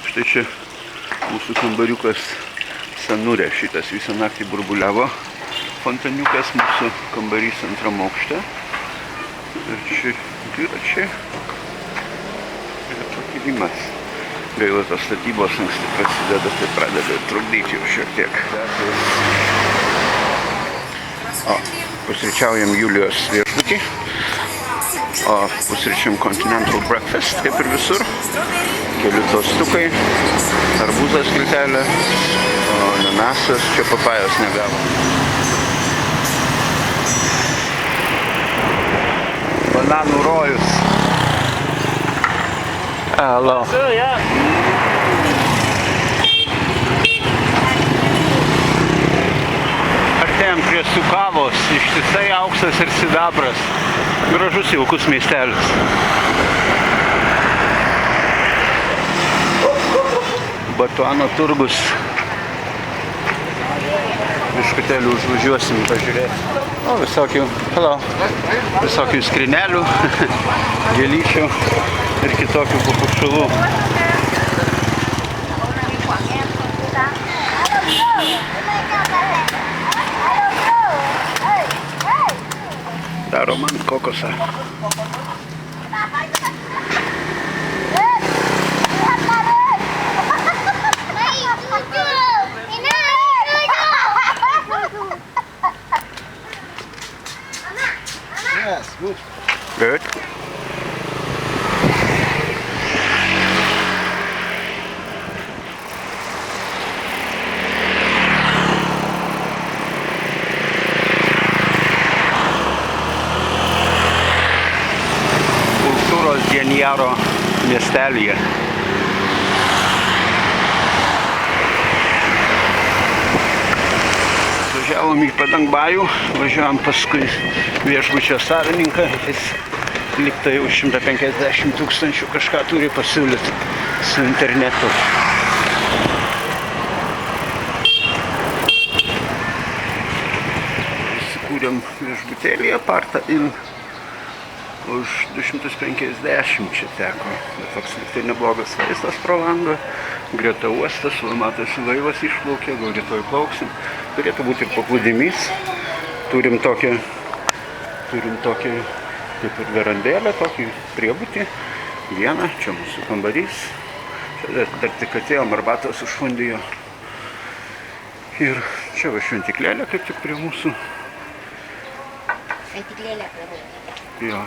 Štai čia mūsų kambariukas Senurė. Šitas visą naktį burbuliavo fontaniukas, mūsų kambarys antram aukšte. Ir čia dviračiai ir pakilimas. Gaila, tos statybos anksti prasideda, tai pradeda trukdyti jau šiek tiek. Pusryčiaujam Julijos viešbutį. O pusryčiam Continental Breakfast, kaip ir visur. Keli tostukai, arbūzas skiltelė, ananasas, čia papajos negavo. Bananų rojus. Hello. Artėjom prie Sukavos, ištisai auksas ir sidabras. Gražus jaukus miestelis. Batuano turgus. Biškutėlių užvažiuosim pažiūrėti. O, visokių skrinelių, gėlyčių ir kitokių papušalų. Daro man kokosą. Yes, good. Good. Kultūros Dienjaro miestelyje. Važiavom į Padangbajų, važiavom paskui viešbučio savininką, jis liktai jau 150 000 kažką turi pasiūlyti su internetu. Įsikūrėm viešbutėlį apartą už 250 čia teko, bet toks liktai neblogas vaizdas pro langą, greta uostas, va matosi laivas išplaukė, gal rytoj plauksim. Turėtų būti ir paplūdimys. Turim tokią kaip ir verandėlę, tokį priebutį. Vieną, čia mūsų kambarys. Čia dar tik atėjom, arbatos užfundijo. Ir čia va šventiklėlė kaip tik prie mūsų. Šventiklėlė. Jo.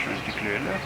Šventiklėlė.